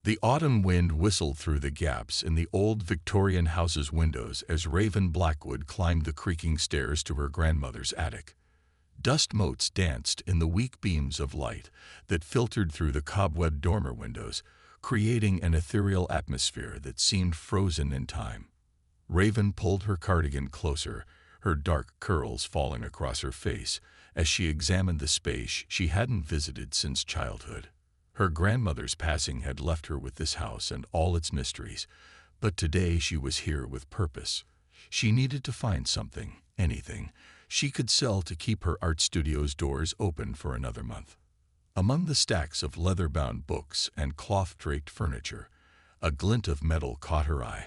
The autumn wind whistled through the gaps in the old Victorian house's windows as Raven Blackwood climbed the creaking stairs to her grandmother's attic. Dust motes danced in the weak beams of light that filtered through the cobwebbed dormer windows, creating an ethereal atmosphere that seemed frozen in time. Raven pulled her cardigan closer, her dark curls falling across her face as she examined the space she hadn't visited since childhood. Her grandmother's passing had left her with this house and all its mysteries, but today she was here with purpose. She needed to find something, anything, she could sell to keep her art studio's doors open for another month. Among the stacks of leather-bound books and cloth-draped furniture, a glint of metal caught her eye.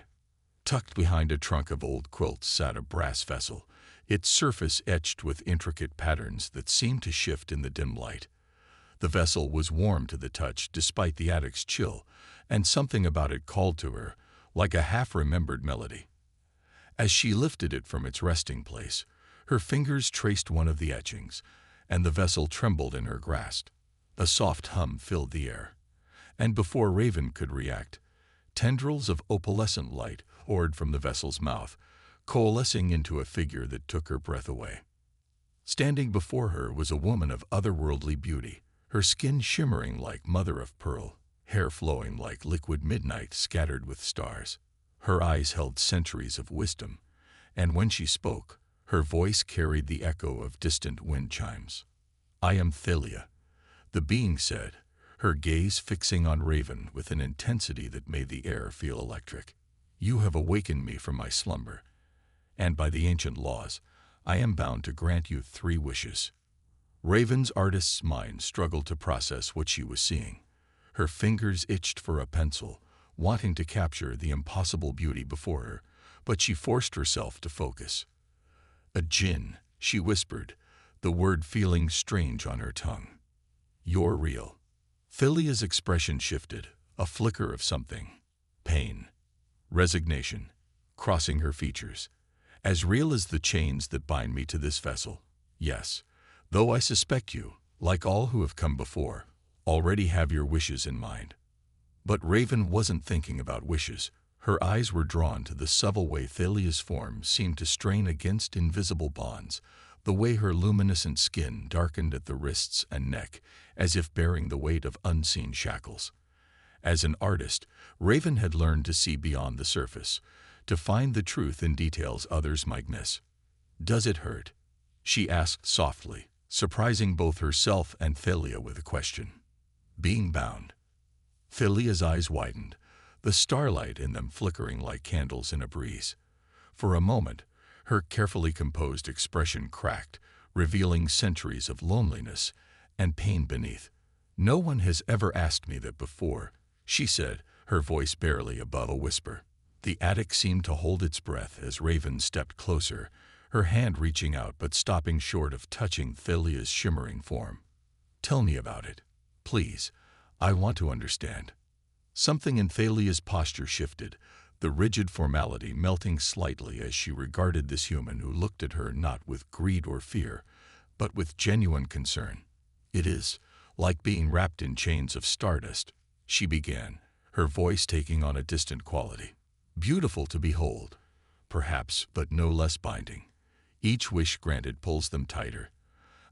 Tucked behind a trunk of old quilts sat a brass vessel, its surface etched with intricate patterns that seemed to shift in the dim light. The vessel was warm to the touch despite the attic's chill, and something about it called to her, like a half-remembered melody. As she lifted it from its resting place, her fingers traced one of the etchings, and the vessel trembled in her grasp. A soft hum filled the air, and before Raven could react, tendrils of opalescent light poured from the vessel's mouth, coalescing into a figure that took her breath away. Standing before her was a woman of otherworldly beauty, her skin shimmering like mother of pearl, hair flowing like liquid midnight scattered with stars. Her eyes held centuries of wisdom, and when she spoke, her voice carried the echo of distant wind chimes. "I am Thalia," the being said, her gaze fixing on Raven with an intensity that made the air feel electric. "You have awakened me from my slumber, and by the ancient laws, I am bound to grant you 3 wishes." Raven's artist's mind struggled to process what she was seeing. Her fingers itched for a pencil, wanting to capture the impossible beauty before her, but she forced herself to focus. "A djinn," she whispered, the word feeling strange on her tongue. "You're real." Thalia's expression shifted, a flicker of something. Pain. Resignation. Crossing her features. "As real as the chains that bind me to this vessel. Yes. Though I suspect you, like all who have come before, already have your wishes in mind." But Raven wasn't thinking about wishes. Her eyes were drawn to the subtle way Thalia's form seemed to strain against invisible bonds, the way her luminescent skin darkened at the wrists and neck, as if bearing the weight of unseen shackles. As an artist, Raven had learned to see beyond the surface, to find the truth in details others might miss. "Does it hurt?" she asked softly, surprising both herself and Thalia with a question. "Being bound?" Thalia's eyes widened, the starlight in them flickering like candles in a breeze. For a moment, her carefully composed expression cracked, revealing centuries of loneliness and pain beneath. "No one has ever asked me that before," she said, her voice barely above a whisper. The attic seemed to hold its breath as Raven stepped closer, her hand reaching out but stopping short of touching Thalia's shimmering form. "Tell me about it. Please, I want to understand." Something in Thalia's posture shifted, the rigid formality melting slightly as she regarded this human who looked at her not with greed or fear, but with genuine concern. "It is like being wrapped in chains of stardust," she began, her voice taking on a distant quality. "Beautiful to behold, perhaps, but no less binding. Each wish granted pulls them tighter,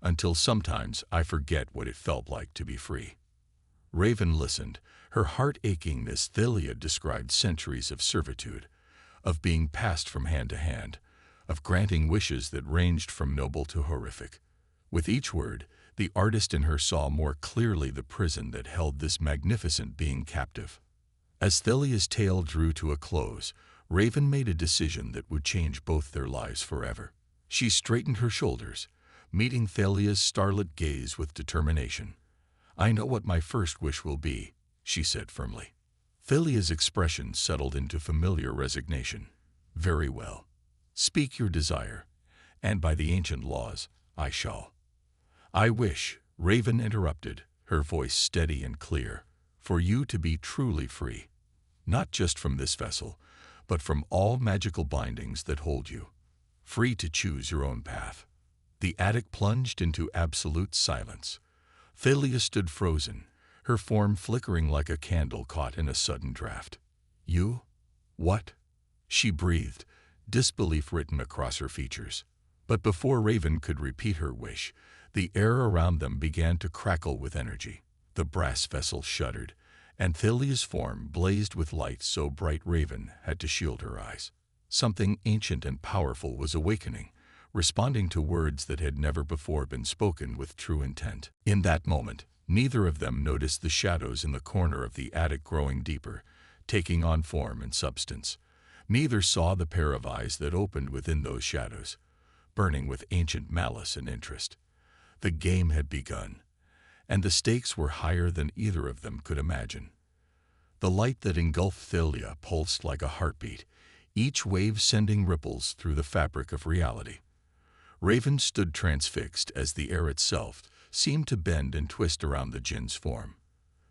until sometimes I forget what it felt like to be free." Raven listened, her heart aching as Thalia described centuries of servitude, of being passed from hand to hand, of granting wishes that ranged from noble to horrific. With each word, the artist in her saw more clearly the prison that held this magnificent being captive. As Thalia's tale drew to a close, Raven made a decision that would change both their lives forever. She straightened her shoulders, meeting Thalia's starlit gaze with determination. "I know what my first wish will be," she said firmly. Thalia's expression settled into familiar resignation. "Very well. Speak your desire, and by the ancient laws, I shall." "I wish," Raven interrupted, her voice steady and clear, "for you to be truly free, not just from this vessel, but from all magical bindings that hold you. Free to choose your own path." The attic plunged into absolute silence. Thalia stood frozen, her form flickering like a candle caught in a sudden draft. "You? What?" she breathed, disbelief written across her features. But before Raven could repeat her wish, the air around them began to crackle with energy. The brass vessel shuddered, and Thalia's form blazed with light so bright Raven had to shield her eyes. Something ancient and powerful was awakening, responding to words that had never before been spoken with true intent. In that moment, neither of them noticed the shadows in the corner of the attic growing deeper, taking on form and substance. Neither saw the pair of eyes that opened within those shadows, burning with ancient malice and interest. The game had begun, and the stakes were higher than either of them could imagine. The light that engulfed Thalia pulsed like a heartbeat, each wave sending ripples through the fabric of reality. Raven stood transfixed as the air itself seemed to bend and twist around the djinn's form.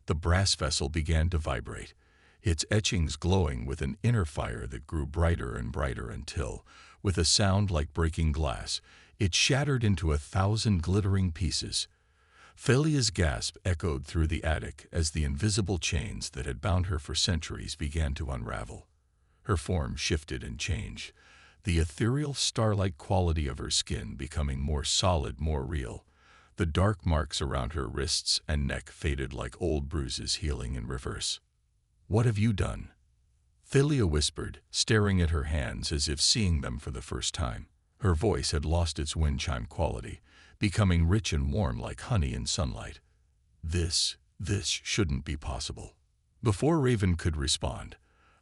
The brass vessel began to vibrate, its etchings glowing with an inner fire that grew brighter and brighter until, with a sound like breaking glass, it shattered into 1,000 glittering pieces. Thalia's gasp echoed through the attic as the invisible chains that had bound her for centuries began to unravel. Her form shifted and changed, the ethereal starlight quality of her skin becoming more solid, more real. The dark marks around her wrists and neck faded like old bruises healing in reverse. "What have you done?" Thalia whispered, staring at her hands as if seeing them for the first time. Her voice had lost its wind chime quality, becoming rich and warm like honey in sunlight. This shouldn't be possible." Before Raven could respond,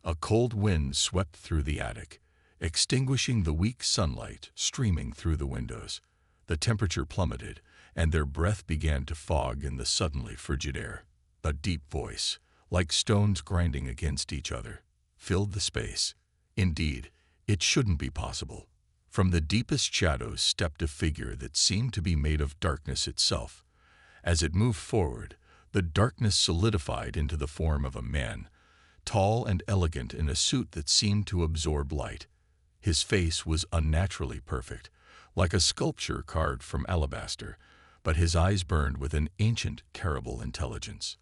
a cold wind swept through the attic, extinguishing the weak sunlight streaming through the windows. The temperature plummeted, and their breath began to fog in the suddenly frigid air. A deep voice, like stones grinding against each other, filled the space. Indeed, it shouldn't be possible. From the deepest shadows stepped a figure that seemed to be made of darkness itself. As it moved forward, the darkness solidified into the form of a man, tall and elegant in a suit that seemed to absorb light. His face was unnaturally perfect, like a sculpture carved from alabaster, but his eyes burned with an ancient, terrible intelligence.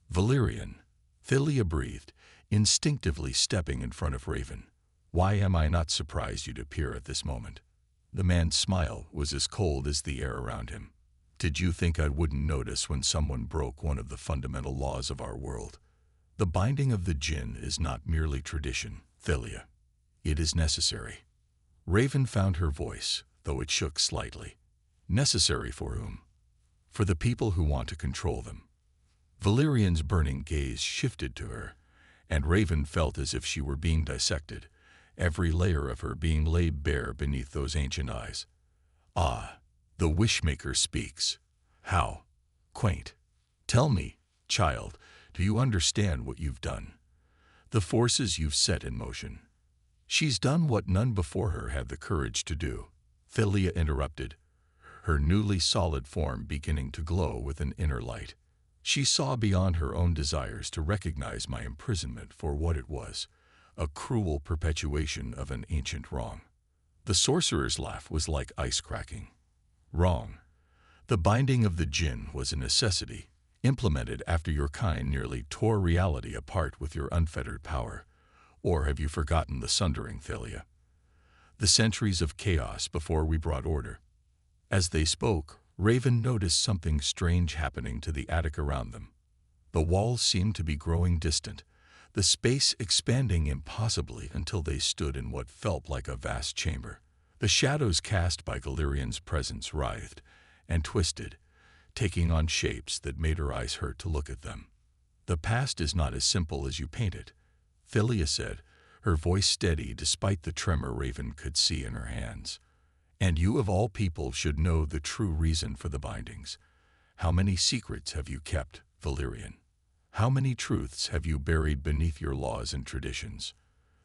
"Valerian," Thalia breathed, instinctively stepping in front of Raven. "Why am I not surprised you'd appear at this moment?" The man's smile was as cold as the air around him. "Did you think I wouldn't notice when someone broke one of the fundamental laws of our world? The binding of the djinn is not merely tradition, Thalia. It is necessary." Raven found her voice, though it shook slightly. "Necessary for whom?" "For the people who want to control them." Valerian's burning gaze shifted to her, and Raven felt as if she were being dissected, every layer of her being laid bare beneath those ancient eyes. "Ah, the Wishmaker speaks. How quaint. Tell me, child, do you understand what you've done? The forces you've set in motion?" "She's done what none before her had the courage to do," Thalia interrupted, her newly solid form beginning to glow with an inner light. "She saw beyond her own desires to recognize my imprisonment for what it was, a cruel perpetuation of an ancient wrong." The sorcerer's laugh was like ice cracking. "Wrong. The binding of the djinn was a necessity, implemented after your kind nearly tore reality apart with your unfettered power. Or have you forgotten the sundering, Thalia? The centuries of chaos before we brought order." As they spoke, Raven noticed something strange happening to the attic around them. The walls seemed to be growing distant, the space expanding impossibly until they stood in what felt like a vast chamber. The shadows cast by Galerian's presence writhed and twisted, taking on shapes that made her eyes hurt to look at them. "The past is not as simple as you paint it," Thalia said, her voice steady despite the tremor Raven could see in her hands. "And you of all people should know the true reason for the bindings. How many secrets have you kept, Valerian? How many truths have you buried beneath your laws and traditions?"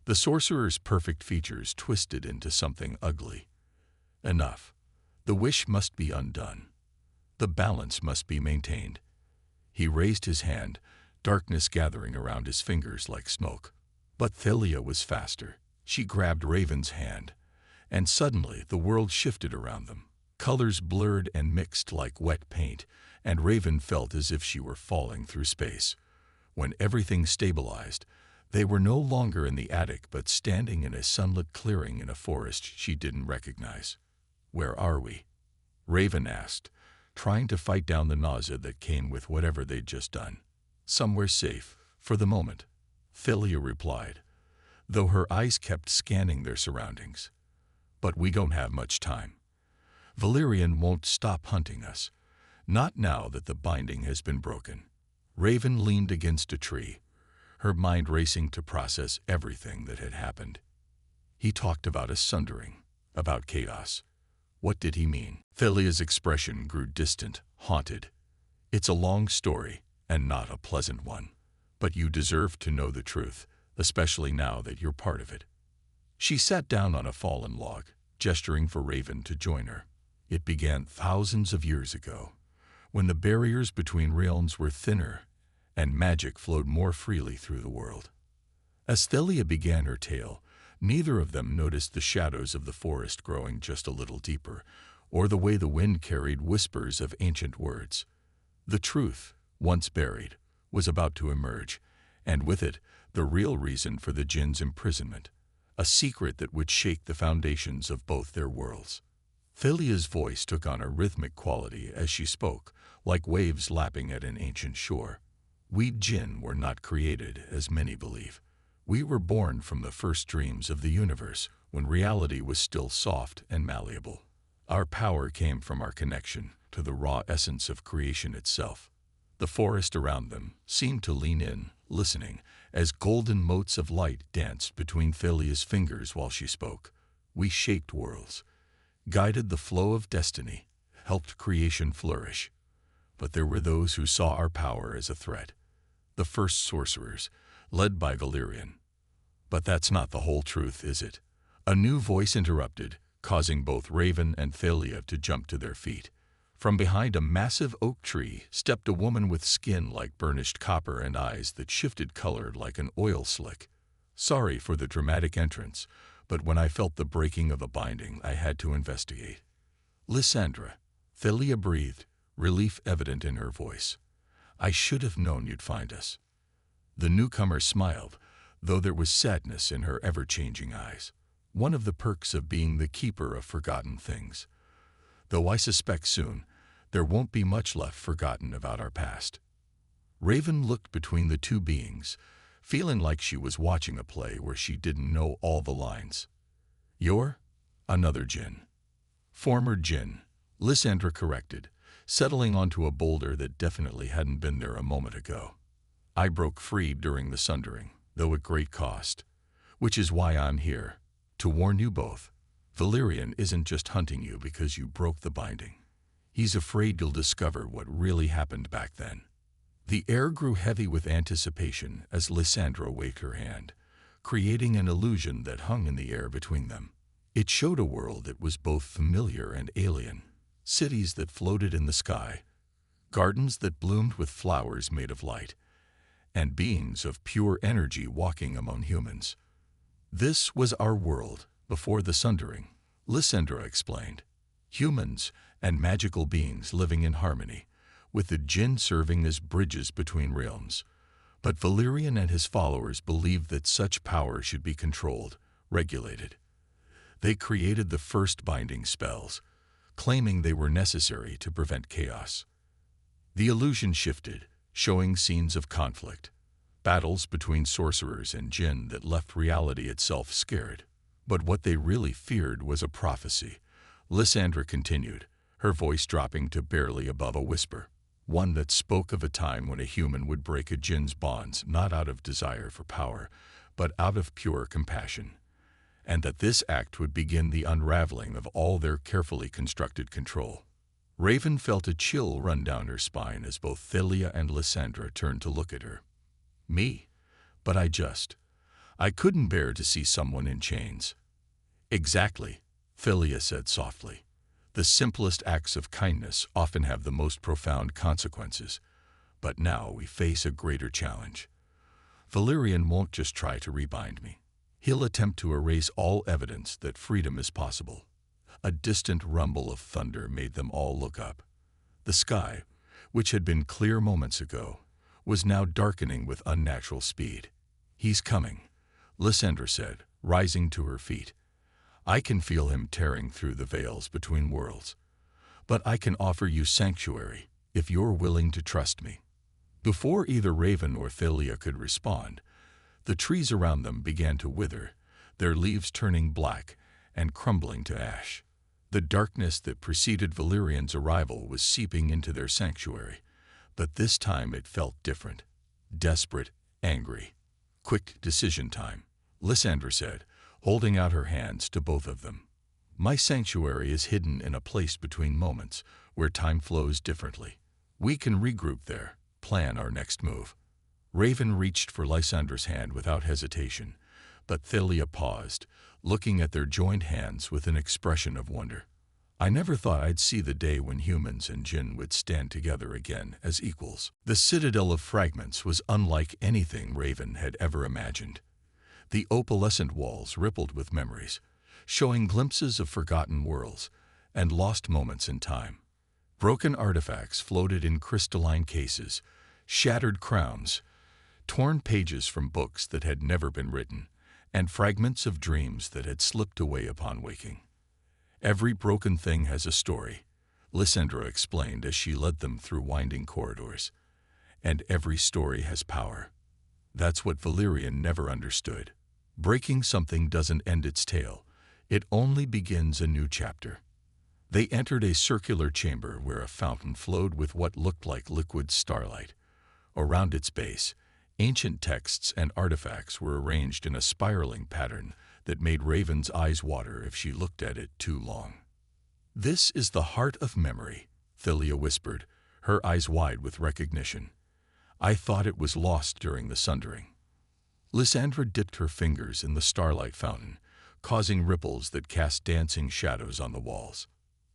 The sorcerer's perfect features twisted into something ugly. "Enough. The wish must be undone. The balance must be maintained." He raised his hand, darkness gathering around his fingers like smoke. But Thalia was faster. She grabbed Raven's hand, and suddenly the world shifted around them. Colors blurred and mixed like wet paint, and Raven felt as if she were falling through space. When everything stabilized, they were no longer in the attic but standing in a sunlit clearing in a forest she didn't recognize. "Where are we?" Raven asked, trying to fight down the nausea that came with whatever they'd just done. "Somewhere safe, for the moment," Thalia replied, though her eyes kept scanning their surroundings. "But we don't have much time. Valerian won't stop hunting us, not now that the binding has been broken." Raven leaned against a tree, her mind racing to process everything that had happened. He talked about a sundering, about chaos. What did he mean? Thalia's expression grew distant, haunted. "It's a long story, and not a pleasant one. But you deserve to know the truth, especially now that you're part of it." She sat down on a fallen log, gesturing for Raven to join her. "It began thousands of years ago, when the barriers between realms were thinner and magic flowed more freely through the world." As Thalia began her tale, neither of them noticed the shadows of the forest growing just a little deeper, or the way the wind carried whispers of ancient words. The truth, once buried, was about to emerge, and with it, the real reason for the Jinn's imprisonment, a secret that would shake the foundations of both their worlds. Thalia's voice took on a rhythmic quality as she spoke, like waves lapping at an ancient shore. "We Jinn were not created, as many believe. We were born from the first dreams of the universe, when reality was still soft and malleable. Our power came from our connection to the raw essence of creation itself." The forest around them seemed to lean in, listening, as golden motes of light danced between Thalia's fingers while she spoke. "We shaped worlds, guided the flow of destiny, helped creation flourish. But there were those who saw our power as a threat. The first sorcerers, led by Valerian." "But that's not the whole truth, is it?" A new voice interrupted, causing both Raven and Thalia to jump to their feet. From behind a massive oak tree stepped a woman with skin like burnished copper and eyes that shifted color like an oil slick. "Sorry for the dramatic entrance, but when I felt the breaking of a binding, I had to investigate." "Lysandra," Thalia breathed, relief evident in her voice. "I should have known you'd find us." The newcomer smiled, though there was sadness in her ever-changing eyes. "One of the perks of being the keeper of forgotten things. Though I suspect soon, there won't be much left forgotten about our past." Raven looked between the two beings, feeling like she was watching a play where she didn't know all the lines. "You're another Jinn." "Former Jinn," Lysandra corrected, settling onto a boulder that definitely hadn't been there a moment ago. "I broke free during the sundering, though at great cost. Which is why I'm here, to warn you both. Valerian isn't just hunting you because you broke the binding. He's afraid you'll discover what really happened back then." The air grew heavy with anticipation as Lysandra waved her hand, creating an illusion that hung in the air between them. It showed a world that was both familiar and alien, cities that floated in the sky, gardens that bloomed with flowers made of light, and beings of pure energy walking among humans. "This was our world before the sundering," Lysandra explained. "Humans and magical beings living in harmony, with the Jinn serving as bridges between realms. But Valerian and his followers believed that such power should be controlled, regulated. They created the first binding spells, claiming they were necessary to prevent chaos. The illusion shifted, showing scenes of conflict, battles between sorcerers and Jinn that left reality itself scared. But what they really feared was a prophecy," Lysandra continued, her voice dropping to barely above a whisper. "One that spoke of a time when a human would break a Jinn's bonds not out of desire for power, but out of pure compassion. And that this act would begin the unraveling of all their carefully constructed control." Raven felt a chill run down her spine as both Thalia and Lysandra turned to look at her. "Me? But I couldn't bear to see someone in chains." "Exactly," Thalia said softly. "The simplest acts of kindness often have the most profound consequences. But now we face a greater challenge. Valerian won't just try to rebind me. He'll attempt to erase all evidence that freedom is possible." A distant rumble of thunder made them all look up. The sky, which had been clear moments ago, was now darkening with unnatural speed. "He's coming," Lysandra said, rising to her feet. "I can feel him tearing through the veils between worlds. But I can offer you sanctuary, if you're willing to trust me." Before either Raven or Thalia could respond, the trees around them began to wither, their leaves turning black and crumbling to ash. The darkness that preceded Valerian's arrival was seeping into their sanctuary, but this time it felt different. Desperate, angry. "Quick decision time," Lysandra said, holding out her hands to both of them. "My sanctuary is hidden in a place between moments, where time flows differently. We can regroup there, plan our next move." Raven reached for Lysandra's hand without hesitation, but Thalia paused, looking at their joined hands with an expression of wonder. "I never thought I'd see the day when humans and Jinn would stand together again as equals." The citadel of fragments was unlike anything Raven had ever imagined. The opalescent walls rippled with memories, showing glimpses of forgotten worlds and lost moments in time. Broken artifacts floated in crystalline cases, shattered crowns, torn pages from books that had never been written, and fragments of dreams that had slipped away upon waking. "Every broken thing has a story," Lysandra explained as she led them through winding corridors. "And every story has power." That's what Valerian never understood. Breaking something doesn't end its tale, it only begins a new chapter. They entered a circular chamber where a fountain flowed with what looked like liquid starlight. Around its base, ancient texts and artifacts were arranged in a spiraling pattern that made Raven's eyes water if she looked at it too long. "This is the heart of memory," Thalia whispered, her eyes wide with recognition. "I thought it was lost during the sundering." Lysandra dipped her fingers in the starlight fountain, causing ripples that cast dancing shadows on the walls.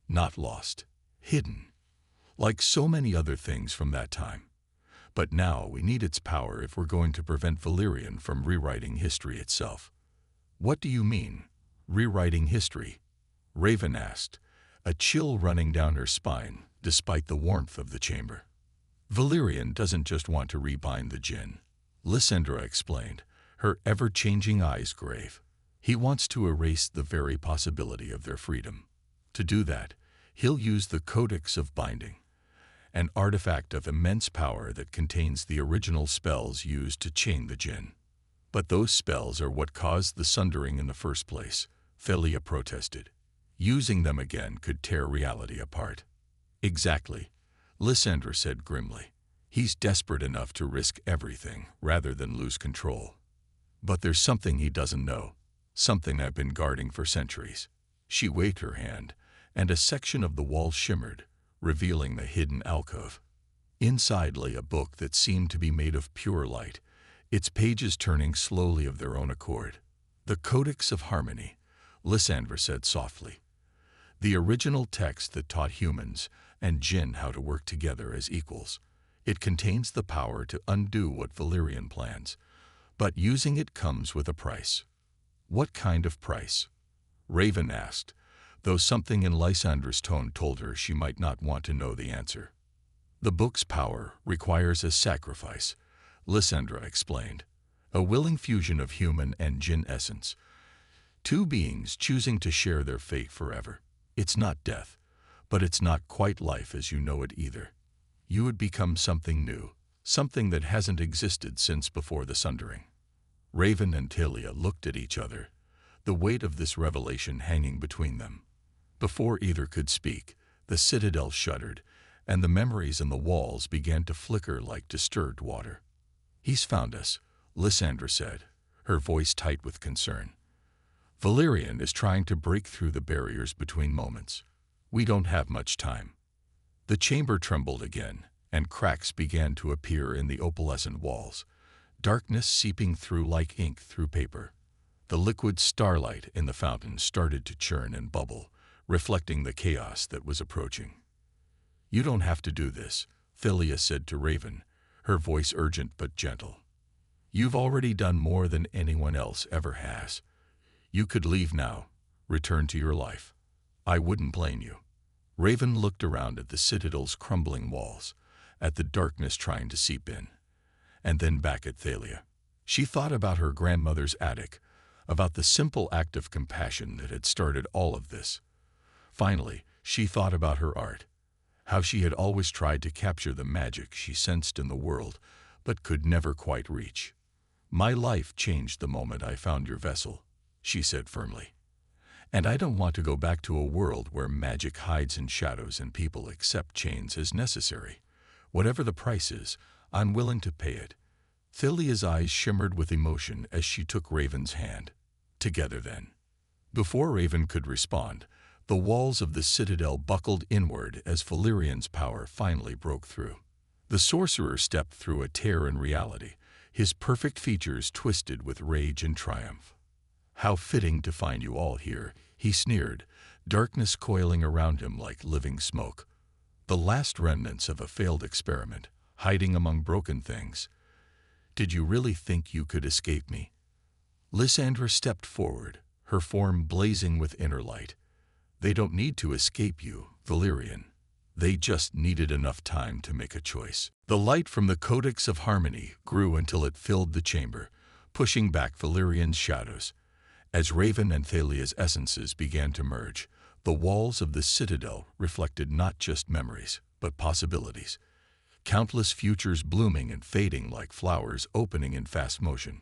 "Not lost. Hidden. Like so many other things from that time. But now we need its power if we're going to prevent Valerian from rewriting history itself." "What do you mean, rewriting history?" Raven asked, a chill running down her spine despite the warmth of the chamber. "Valerian doesn't just want to rebind the Jinn," Lysandra explained, her ever-changing eyes grave. "He wants to erase the very possibility of their freedom. To do that, he'll use the Codex of Binding, an artifact of immense power that contains the original spells used to chain the Jinn." "But those spells are what caused the sundering in the first place," Thalia protested. "Using them again could tear reality apart." "Exactly," Lysandra said grimly. "He's desperate enough to risk everything rather than lose control. But there's something he doesn't know, something I've been guarding for centuries." She waved her hand, and a section of the wall shimmered, revealing the hidden alcove. Inside lay a book that seemed to be made of pure light, its pages turning slowly of their own accord. "The Codex of Harmony," Lysandra said softly. "The original text that taught humans and Jinn how to work together as equals. It contains the power to undo what Valerian plans, but using it comes with a price." "What kind of price?" Raven asked, though something in Lysandra's tone told her she might not want to know the answer. "The book's power requires a sacrifice," Lysandra explained. "A willing fusion of human and Jinn essence. Two beings choosing to share their fate forever. It's not death, but it's not quite life as you know it either. You would become something new, something that hasn't existed since before the sundering." Raven and Thalia looked at each other, the weight of this revelation hanging between them. Before either could speak, the citadel shuddered, and the memories on the walls began to flicker like disturbed water. "He's found us," Lysandra said, her voice tight with concern. "Valerian is trying to break through the barriers between moments. We don't have much time." The chamber trembled again, and cracks began to appear in the opalescent walls, darkness seeping through like ink through paper. The liquid starlight in the fountain started to churn and bubble, reflecting the chaos that was approaching. "You don't have to do this," Thalia said to Raven, her voice urgent but gentle. "You've already done more than anyone else ever has. You could leave now, return to your life. I wouldn't blame you." Raven looked around at the citadel's crumbling walls, at the darkness trying to seep in, and then back at Thalia. She thought about her grandmother's attic, about the simple act of compassion that had started all of this. Finally, she thought about her art, how she had always tried to capture the magic she sensed in the world, but could never quite reach. "My life changed the moment I found your vessel," she said firmly. "And I don't want to go back to a world where magic hides in shadows and people accept chains as necessary. Whatever the price is, I'm willing to pay it." Thalia's eyes shimmered with emotion as she took Raven's hand. "Together then." Before Raven could respond, the walls of the citadel buckled inward as Valerian's power finally broke through. The sorcerer stepped through a tear in reality, his perfect features twisted with rage and triumph. "How fitting to find you all here," he sneered, darkness coiling around him like living smoke. "The last remnants of a failed experiment, hiding among broken things. Did you really think you could escape me?" Lysandra stepped forward, her form blazing with inner light. "They don't need to escape you, Valerian. They just needed enough time to make a choice." The light from the Codex of Harmony grew until it filled the chamber, pushing back Valerian's shadows. As Raven and Thalia's essences began to merge, the walls of the citadel reflected not just memories, but possibilities. Countless futures blooming and fading like flowers opening in fast motion.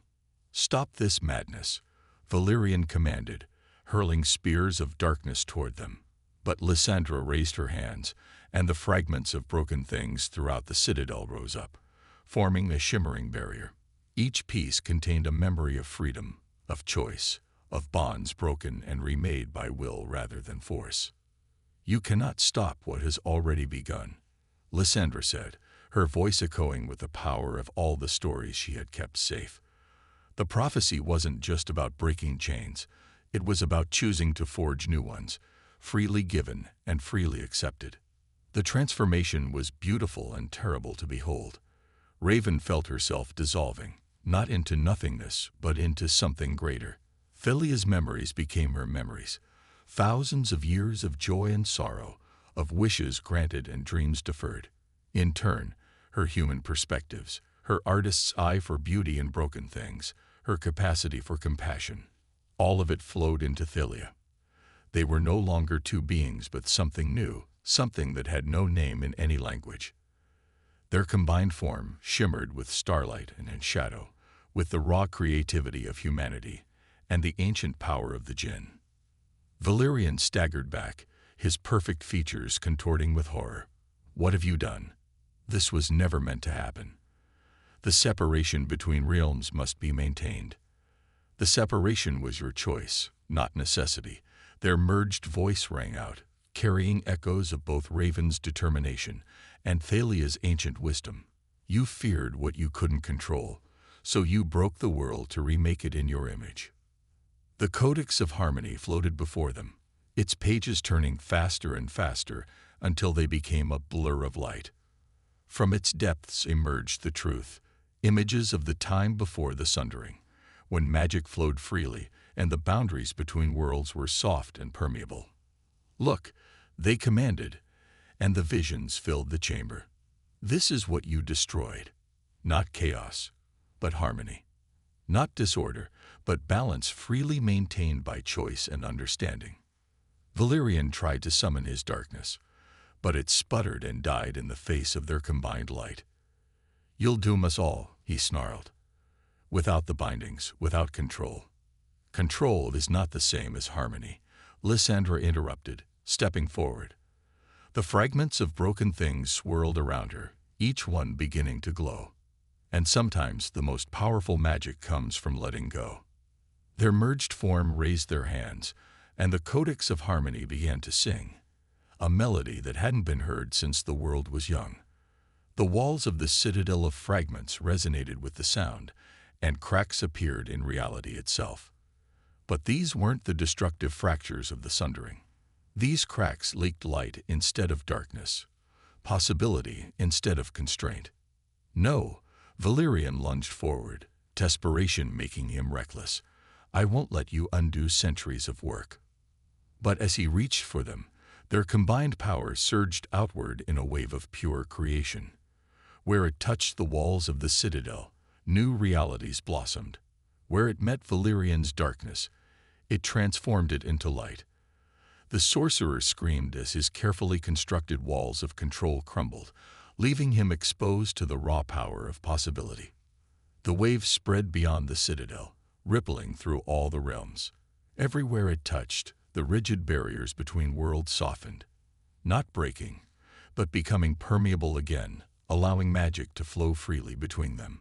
"Stop this madness," Valerian commanded, hurling spears of darkness toward them. But Lysandra raised her hands, and the fragments of broken things throughout the citadel rose up, forming a shimmering barrier. Each piece contained a memory of freedom, of choice, of bonds broken and remade by will rather than force. "You cannot stop what has already begun," Lysandra said, her voice echoing with the power of all the stories she had kept safe. The prophecy wasn't just about breaking chains, it was about choosing to forge new ones, freely given and freely accepted. The transformation was beautiful and terrible to behold. Raven felt herself dissolving, not into nothingness, but into something greater. Thalia's memories became her memories, thousands of years of joy and sorrow, of wishes granted and dreams deferred. In turn, her human perspectives, her artist's eye for beauty in broken things, her capacity for compassion, all of it flowed into Thalia. They were no longer two beings but something new, something that had no name in any language. Their combined form shimmered with starlight and in shadow, with the raw creativity of humanity and the ancient power of the Jinn. Valerian staggered back, his perfect features contorting with horror. "What have you done? This was never meant to happen. The separation between realms must be maintained." "The separation was your choice, not necessity." Their merged voice rang out, carrying echoes of both Raven's determination and Thalia's ancient wisdom. "You feared what you couldn't control, so you broke the world to remake it in your image." The Codex of Harmony floated before them, its pages turning faster and faster until they became a blur of light. From its depths emerged the truth, images of the time before the sundering, when magic flowed freely and the boundaries between worlds were soft and permeable. "Look," they commanded, and the visions filled the chamber. "This is what you destroyed. Not chaos, but harmony. Not disorder, but balance freely maintained by choice and understanding." Valerian tried to summon his darkness, but it sputtered and died in the face of their combined light. "You'll doom us all," he snarled. "Without the bindings, without control." "Control is not the same as harmony," Lysandra interrupted, stepping forward. The fragments of broken things swirled around her, each one beginning to glow. And sometimes the most powerful magic comes from letting go. Their merged form raised their hands, and the Codex of Harmony began to sing, a melody that hadn't been heard since the world was young. The walls of the citadel of fragments resonated with the sound, and cracks appeared in reality itself. But these weren't the destructive fractures of the sundering. These cracks leaked light instead of darkness, possibility instead of constraint. "No," Valerian lunged forward, desperation making him reckless. "I won't let you undo centuries of work." But as he reached for them, their combined power surged outward in a wave of pure creation. Where it touched the walls of the citadel, new realities blossomed. Where it met Valerian's darkness, it transformed it into light. The sorcerer screamed as his carefully constructed walls of control crumbled, leaving him exposed to the raw power of possibility. The wave spread beyond the citadel, rippling through all the realms. Everywhere it touched, the rigid barriers between worlds softened, not breaking, but becoming permeable again, allowing magic to flow freely between them.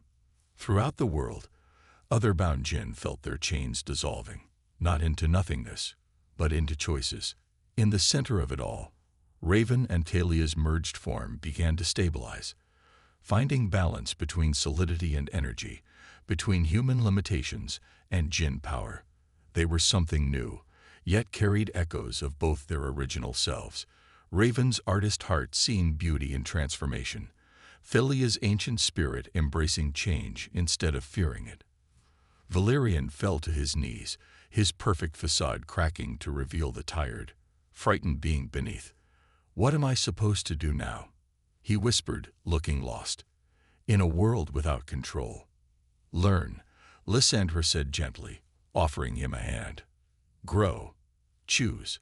Throughout the world, other bound jinn felt their chains dissolving, not into nothingness, but into choices. In the center of it all, Raven and Talia's merged form began to stabilize, finding balance between solidity and energy, between human limitations and jinn power. They were something new, yet carried echoes of both their original selves. Raven's artist heart seeing beauty in transformation, Talia's ancient spirit embracing change instead of fearing it. Valerian fell to his knees, his perfect facade cracking to reveal the tired, frightened being beneath. "What am I supposed to do now?" he whispered, looking lost. "In a world without control." "Learn," Lysandra said gently, offering him a hand. "Grow. Choose.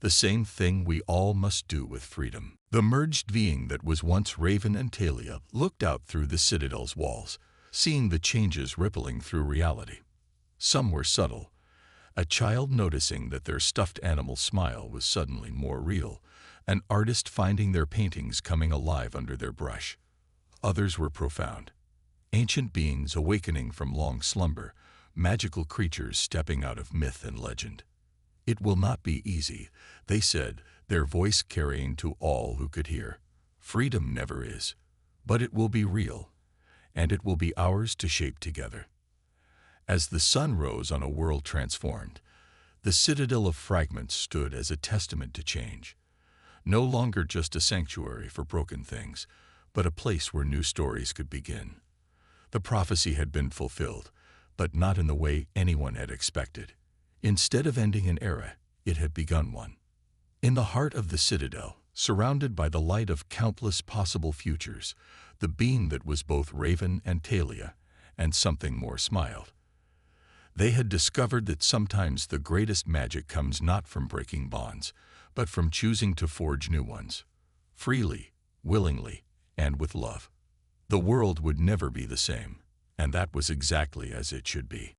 The same thing we all must do with freedom." The merged being that was once Raven and Talia looked out through the citadel's walls, seeing the changes rippling through reality. Some were subtle, a child noticing that their stuffed animal smile was suddenly more real, an artist finding their paintings coming alive under their brush. Others were profound, ancient beings awakening from long slumber, magical creatures stepping out of myth and legend. "It will not be easy," they said, their voice carrying to all who could hear. "Freedom never is, but it will be real, and it will be ours to shape together." As the sun rose on a world transformed, the citadel of fragments stood as a testament to change. No longer just a sanctuary for broken things, but a place where new stories could begin. The prophecy had been fulfilled, but not in the way anyone had expected. Instead of ending an era, it had begun one. In the heart of the citadel, surrounded by the light of countless possible futures, the being that was both Raven and Talia, and something more, smiled. They had discovered that sometimes the greatest magic comes not from breaking bonds, but from choosing to forge new ones, freely, willingly, and with love. The world would never be the same, and that was exactly as it should be.